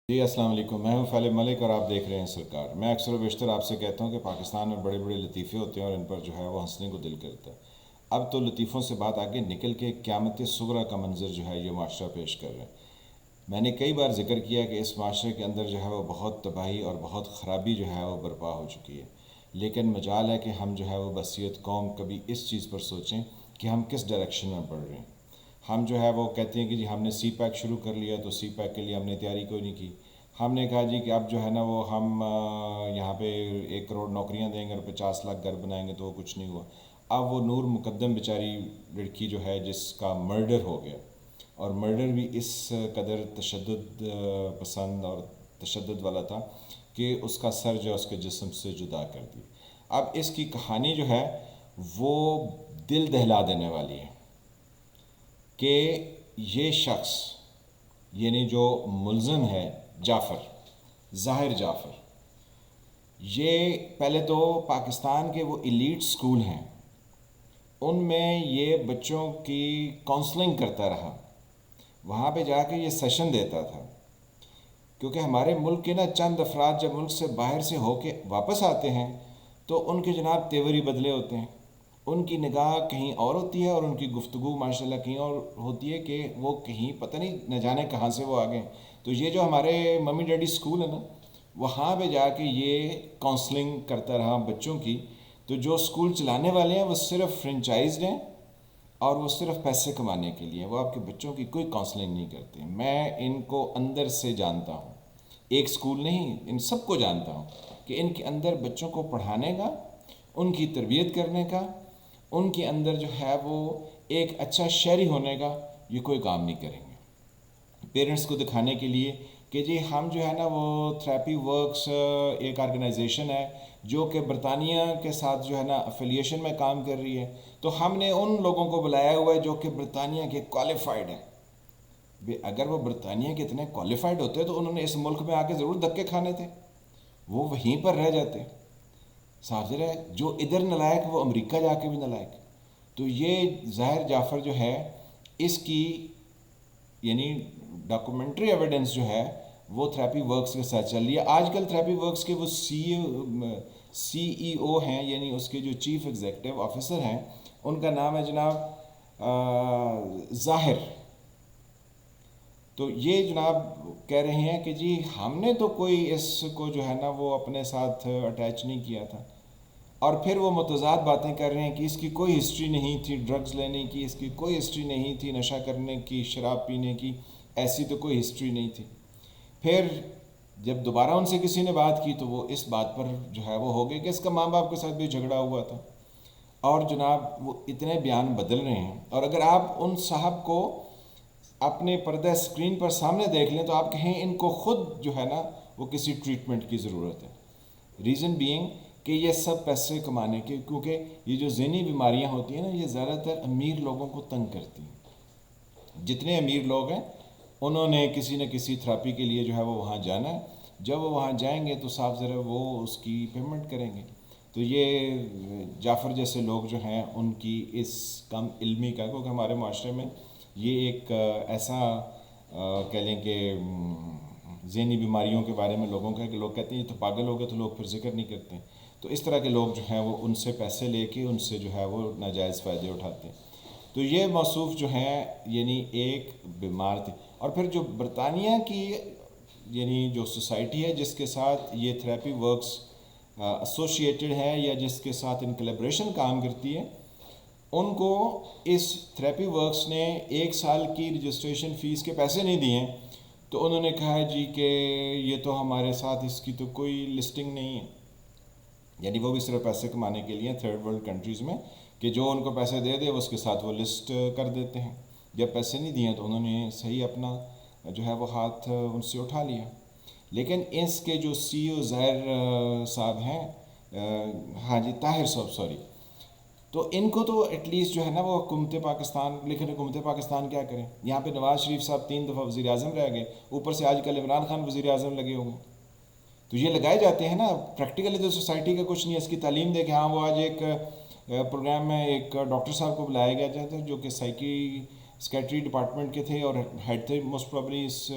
جی السلام علیکم، میں ہوں فیلب ملک اور آپ دیکھ رہے ہیں سرکار۔ میں اکثر و بیشتر آپ سے کہتا ہوں کہ پاکستان میں بڑے بڑے لطیفے ہوتے ہیں اور ان پر جو ہے وہ ہنسنے کو دل کرتا ہے۔ اب تو لطیفوں سے بات آگے نکل کے قیامت صغریٰ کا منظر جو ہے یہ معاشرہ پیش کر رہے ہیں۔ میں نے کئی بار ذکر کیا کہ اس معاشرے کے اندر جو ہے وہ بہت تباہی اور بہت خرابی جو ہے وہ برپا ہو چکی ہے، لیکن مجال ہے کہ ہم جو ہے وہ بصیرت قوم کبھی اس چیز پر سوچیں کہ ہم کس ڈائریکشن میں بڑھ رہے ہیں۔ ہم جو ہے وہ کہتے ہیں کہ جی ہم نے سی پیک شروع کر لیا تو سی پیک کے لیے ہم نے تیاری کوئی نہیں کی۔ ہم نے کہا جی کہ اب جو ہے نا وہ ہم یہاں پہ 1 کروڑ نوکریاں دیں گے اور 50 لاکھ گھر بنائیں گے تو وہ کچھ نہیں ہوا۔ اب وہ نور مقدم بیچاری لڑکی جو ہے جس کا مرڈر ہو گیا، اور مرڈر بھی اس قدر تشدد پسند اور تشدد والا تھا کہ اس کا سر جو ہے اس کے جسم سے جدا کر دی۔ اب اس کی کہانی جو ہے وہ دل دہلا دینے والی ہے کہ یہ شخص یعنی جو ملزم ہے جعفر، ظاہر جعفر، یہ پہلے تو پاکستان کے وہ ایلیٹ سکول ہیں ان میں یہ بچوں کی کونسلنگ کرتا رہا، وہاں پہ جا کے یہ سیشن دیتا تھا، کیونکہ ہمارے ملک کے نا چند افراد جب ملک سے باہر سے ہو کے واپس آتے ہیں تو ان کے جناب تیور ہی بدلے ہوتے ہیں، ان کی نگاہ کہیں اور ہوتی ہے اور ان کی گفتگو ماشاءاللہ کہیں اور ہوتی ہے کہ وہ کہیں پتہ نہیں نہ جانے کہاں سے وہ آگے ہیں۔ تو یہ جو ہمارے ممی ڈیڈی سکول ہے نا، وہاں پہ جا کے یہ کونسلنگ کرتا رہا بچوں کی۔ تو جو سکول چلانے والے ہیں وہ صرف فرنچائزڈ ہیں اور وہ صرف پیسے کمانے کے لیے، وہ آپ کے بچوں کی کوئی کونسلنگ نہیں کرتے۔ میں ان کو اندر سے جانتا ہوں، ایک سکول نہیں، ان سب کو جانتا ہوں کہ ان کے اندر بچوں کو پڑھانے کا، ان کی تربیت کرنے کا، ان کے اندر جو ہے وہ ایک اچھا شہری ہونے کا یہ کوئی کام نہیں کریں گے۔ پیرنٹس کو دکھانے کے لیے کہ جی ہم جو ہے نا وہ تھراپی ورکس ایک آرگنائزیشن ہے جو کہ برطانیہ کے ساتھ جو ہے نا افیلیشن میں کام کر رہی ہے، تو ہم نے ان لوگوں کو بلایا ہوا ہے جو کہ برطانیہ کے کوالیفائڈ ہیں۔ اگر وہ برطانیہ کے اتنے کوالیفائڈ ہوتے تو انہوں نے اس ملک میں آ کے ضرور دھکے کھانے تھے، وہ وہیں پر رہ جاتے۔ صاف ہے جو ادھر نلائق وہ امریکہ جا کے بھی نلائق۔ تو یہ ظاہر جعفر جو ہے اس کی یعنی ڈاکومنٹری ایویڈنس جو ہے وہ تھراپی ورکس کے ساتھ چل رہی ہے۔ آج کل تھراپی ورکس کے وہ سی ای او ہیں، یعنی اس کے جو چیف ایگزیکٹو آفیسر ہیں، ان کا نام ہے جناب ظاہر۔ تو یہ جناب کہہ رہے ہیں کہ جی ہم نے تو کوئی اس کو جو ہے نا وہ اپنے ساتھ اٹیچ نہیں کیا تھا، اور پھر وہ متضاد باتیں کر رہے ہیں کہ اس کی کوئی ہسٹری نہیں تھی ڈرگز لینے کی، اس کی کوئی ہسٹری نہیں تھی نشہ کرنے کی، شراب پینے کی، ایسی تو کوئی ہسٹری نہیں تھی۔ پھر جب دوبارہ ان سے کسی نے بات کی تو وہ اس بات پر جو ہے وہ ہو گئے کہ اس کا ماں باپ کے ساتھ بھی جھگڑا ہوا تھا، اور جناب وہ اتنے بیان بدل رہے ہیں۔ اور اگر آپ ان صاحب کو اپنے پردہ اسکرین پر سامنے دیکھ لیں تو آپ کہیں ان کو خود جو ہے نا وہ کسی ٹریٹمنٹ کی ضرورت ہے۔ ریزن بینگ کہ یہ سب پیسے کمانے کے، کیونکہ یہ جو ذہنی بیماریاں ہوتی ہیں نا یہ زیادہ تر امیر لوگوں کو تنگ کرتی ہیں۔ جتنے امیر لوگ ہیں انہوں نے کسی نہ کسی تھراپی کے لیے جو ہے وہ وہاں جانا ہے، جب وہ وہاں جائیں گے تو صاف ذرا وہ اس کی پیمنٹ کریں گے۔ تو یہ جعفر جیسے لوگ جو ہیں ان کی اس کم علمی کا، کیونکہ ہمارے معاشرے میں یہ ایک ایسا کہہ لیں کہ ذہنی بیماریوں کے بارے میں لوگوں کا ہے کہ لوگ کہتے ہیں یہ تو پاگل ہو گئے تو لوگ پھر ذکر نہیں کرتے، تو اس طرح کے لوگ جو ہیں وہ ان سے پیسے لے کے ان سے جو ہے وہ ناجائز فائدے اٹھاتے ہیں۔ تو یہ موصوف جو ہیں یعنی ایک بیمار تھی۔ اور پھر جو برطانیہ کی یعنی جو سوسائٹی ہے جس کے ساتھ یہ تھراپی ورکس ایسوسیٹڈ ہے یا جس کے ساتھ ان کلیبریشن کام کرتی ہے، ان کو اس تھراپی ورکس نے 1 سال کی رجسٹریشن فیس کے پیسے نہیں دیے ہیں، تو انہوں نے کہا جی کہ یہ تو ہمارے ساتھ اس کی تو کوئی لسٹنگ نہیں ہے، یعنی وہ بھی صرف پیسے کمانے کے لیے تھرڈ ورلڈ کنٹریز میں کہ جو ان کو پیسے دے دے اس کے ساتھ وہ لسٹ کر دیتے ہیں۔ جب پیسے نہیں دیے تو انہوں نے صحیح اپنا جو ہے وہ ہاتھ ان سے اٹھا لیا۔ لیکن اس کے جو سی او ظاہر صاحب ہیں، ہاں جی طاہر صاحب سوری، تو ان کو تو ایٹ لیسٹ جو ہے نا وہ حکومت پاکستان، لیکن حکومت پاکستان کیا کریں؟ یہاں پہ نواز شریف صاحب 3 دفعہ وزیر اعظم رہ گئے، اوپر سے آج کل عمران خان وزیر اعظم لگے ہوئے ہیں۔ تو یہ لگائے جاتے ہیں نا، پریکٹیکلی تو سوسائٹی کا کچھ نہیں ہے، اس کی تعلیم دے کہ ہاں وہ آج ایک پروگرام میں ایک ڈاکٹر صاحب کو بلایا گیا تھا جو کہ سائیکٹری ڈپارٹمنٹ کے تھے اور ہیڈ تھے موسٹ پرابلی اس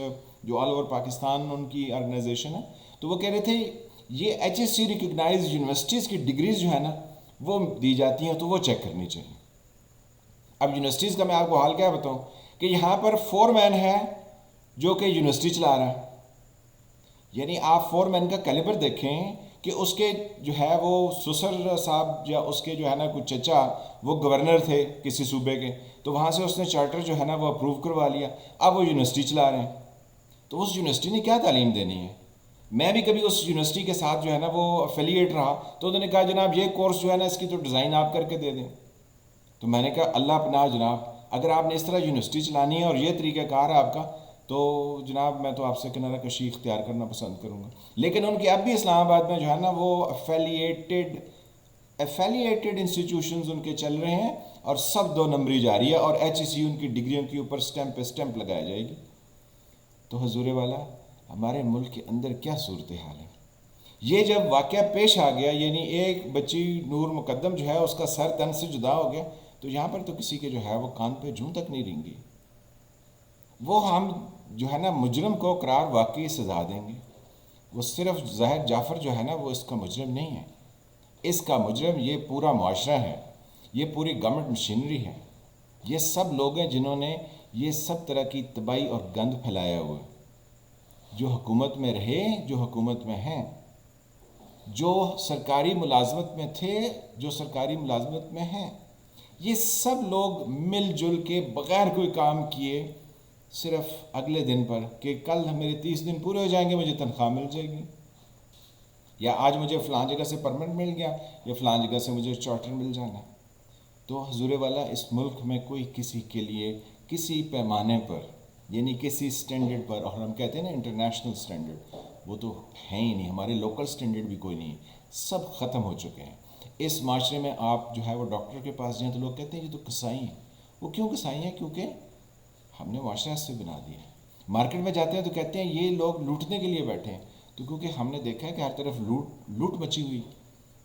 جو آل اوور پاکستان ان کی آرگنائزیشن ہے. تو وہ کہہ رہے تھے یہ H S C recognize universities کی ڈگریز جو ہے نا وہ دی جاتی ہیں تو وہ چیک کرنی چاہیے. اب یونیورسٹیز کا میں آپ کو حال کیا بتاؤں کہ یہاں پر فور مین ہے جو کہ یونیورسٹی چلا رہا ہے. یعنی آپ فور مین کا کیلیبر دیکھیں کہ اس کے جو ہے وہ سسر صاحب یا اس کے جو ہے نا کچھ چچا وہ گورنر تھے کسی صوبے کے, تو وہاں سے اس نے چارٹر جو ہے نا وہ اپروو کروا لیا, اب وہ یونیورسٹی چلا رہے ہیں. تو اس یونیورسٹی نے کیا تعلیم دینی ہے؟ میں بھی کبھی اس یونیورسٹی کے ساتھ جو ہے نا وہ افیلیٹ رہا تو انہوں نے کہا جناب یہ کورس جو ہے نا اس کی تو ڈیزائن آپ کر کے دے دیں. تو میں نے کہا اللہ پناہ جناب, اگر آپ نے اس طرح یونیورسٹی چلانی ہے اور یہ طریقہ کار ہے آپ کا تو جناب میں تو آپ سے کنارہ کشی اختیار کرنا پسند کروں گا. لیکن ان کے اب بھی اسلام آباد میں جو ہے نا وہ افیلیٹڈ انسٹیٹیوشنز ان کے چل رہے ہیں اور سب 2 نمبری جاری ہے, اور ایچ ای سی ان کی ڈگریوں کے اوپر سٹیمپ پہ سٹیمپ لگایا جائے گی. تو حضور والا ہمارے ملک کے اندر کیا صورتحال ہے؟ یہ جب واقعہ پیش آ گیا, یعنی ایک بچی نور مقدم جو ہے اس کا سر تن سے جدا ہو گیا, تو یہاں پر تو کسی کے جو ہے وہ کان پہ جوں تک نہیں ریں گی. وہ ہم جو ہے نا مجرم کو قرار واقعی سزا دیں گے. وہ صرف ظاہر جعفر جو ہے نا وہ اس کا مجرم نہیں ہے, اس کا مجرم یہ پورا معاشرہ ہے, یہ پوری گورنمنٹ مشینری ہے, یہ سب لوگ ہیں جنہوں نے یہ سب طرح کی تباہی اور گند پھیلایا ہوا ہے. جو حکومت میں رہے, جو حکومت میں ہیں, جو سرکاری ملازمت میں تھے, جو سرکاری ملازمت میں ہیں, یہ سب لوگ مل جل کے بغیر کوئی کام کیے صرف اگلے دن پر کہ کل میرے 30 دن پورے ہو جائیں گے مجھے تنخواہ مل جائے گی, یا آج مجھے فلاں جگہ سے پرمنٹ مل گیا, یا فلاں جگہ سے مجھے چارٹر مل جانا. تو حضور والا اس ملک میں کوئی کسی کے لیے کسی پیمانے پر یعنی کسی سٹینڈرڈ پر, اور ہم کہتے ہیں نا انٹرنیشنل سٹینڈرڈ, وہ تو ہیں ہی نہیں. ہمارے لوکل سٹینڈرڈ بھی کوئی نہیں, سب ختم ہو چکے ہیں. اس معاشرے میں آپ جو ہے وہ ڈاکٹر کے پاس جائیں تو لوگ کہتے ہیں یہ تو کسائی ہیں. وہ کیوں کسائی ہیں؟ کیونکہ ہم نے معاشرہ سے بنا دیا ہے. مارکیٹ میں جاتے ہیں تو کہتے ہیں یہ لوگ لوٹنے کے لیے بیٹھے ہیں, تو کیونکہ ہم نے دیکھا ہے کہ ہر طرف لوٹ مچی ہوئی.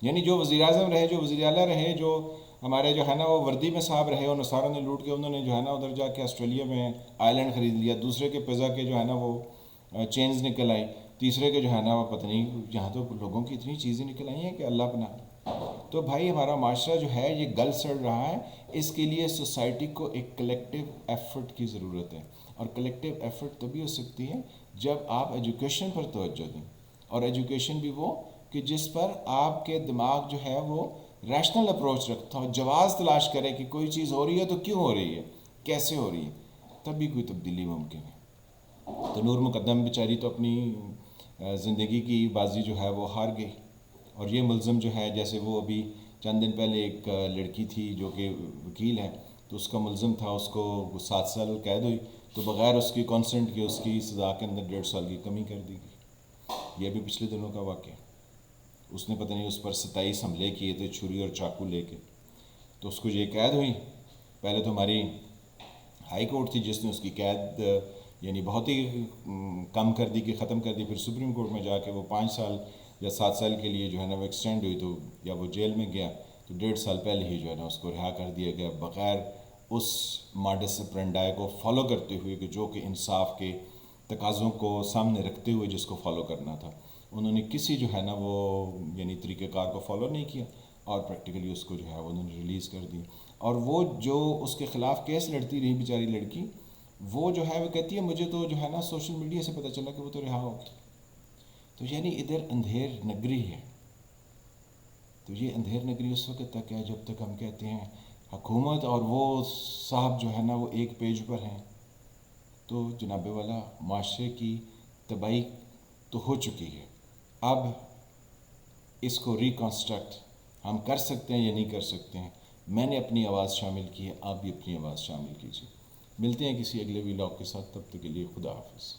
یعنی جو وزیر اعظم رہے, جو وزیر اعلیٰ رہے, جو ہمارے جو ہے نا وہ وردی میں صاحب رہے, ان ساروں نے لوٹ کے انہوں نے جو ہے نا ادھر جا کے آسٹریلیا میں آئلینڈ خرید لیا, دوسرے کے پیزا کے جو ہے نا وہ چینز نکل آئی, تیسرے کے جو ہے نا وہ پتہ نہیں, یہاں تو لوگوں کی اتنی چیزیں نکل آئی ہیں کہ اللہ پناہ. تو بھائی ہمارا معاشرہ جو ہے یہ گل سڑ رہا ہے. اس کے لیے سوسائٹی کو ایک کلیکٹیو ایفرٹ کی ضرورت ہے, اور کلیکٹیو ایفرٹ تبھی ہو سکتی ہے جب آپ ایجوکیشن پر توجہ دیں, اور ایجوکیشن بھی وہ کہ جس پر آپ کے دماغ جو ہے وہ ریشنل اپروچ رکھتا ہو, جواز تلاش کرے کہ کوئی چیز ہو رہی ہے تو کیوں ہو رہی ہے, کیسے ہو رہی ہے, تب بھی کوئی تبدیلی ممکن ہے. تو نور مقدم بیچاری تو اپنی زندگی کی بازی جو ہے وہ ہار گئی, اور یہ ملزم جو ہے جیسے وہ ابھی چند دن پہلے ایک لڑکی تھی جو کہ وکیل ہے, تو اس کا ملزم تھا, اس کو 7 سال قید ہوئی, تو بغیر اس کی کانسنٹ کے اس کی سزا کے اندر 1.5 سال کی کمی کر دی گئی. یہ بھی پچھلے دنوں کا واقعہ. اس نے پتہ نہیں اس پر 27 حملے کیے تھے چھری اور چاقو لے کے, تو اس کو یہ قید ہوئی. پہلے تو ہماری ہائی کورٹ تھی جس نے اس کی قید یعنی بہت ہی کم کر دی, کہ ختم کر دی. پھر سپریم کورٹ میں جا کے وہ 5 سال یا 7 سال کے لیے جو ہے نا وہ ایکسٹینڈ ہوئی, تو یا وہ جیل میں گیا تو 1.5 سال پہلے ہی جو ہے نا اس کو رہا کر دیا گیا, بغیر اس ماڈس اپرینڈائی کو فالو کرتے ہوئے کہ جو کہ انصاف کے تقاضوں کو سامنے رکھتے ہوئے جس کو فالو کرنا تھا. انہوں نے کسی جو ہے نا وہ یعنی طریقہ کار کو فالو نہیں کیا, اور پریکٹیکلی اس کو جو ہے وہ انہوں نے ریلیز کر دی. اور وہ جو اس کے خلاف کیس لڑتی رہی بیچاری لڑکی, وہ جو ہے وہ کہتی ہے مجھے تو جو ہے نا سوشل میڈیا سے پتہ چلا کہ وہ تو رہا ہو گئی. تو یعنی ادھر اندھیر نگری ہے. تو یہ اندھیر نگری اس وقت تک ہے جب تک ہم کہتے ہیں حکومت اور وہ صاحب جو ہے نا وہ ایک پیج پر ہیں. تو جناب والا معاشرے کی تباہی تو ہو چکی ہے, اب اس کو ریکنسٹرکٹ ہم کر سکتے ہیں یا نہیں کر سکتے ہیں. میں نے اپنی آواز شامل کی ہے, آپ بھی اپنی آواز شامل کیجیے. ملتے ہیں کسی اگلے ولاگ کے ساتھ, تب تک کے لیے خدا حافظ.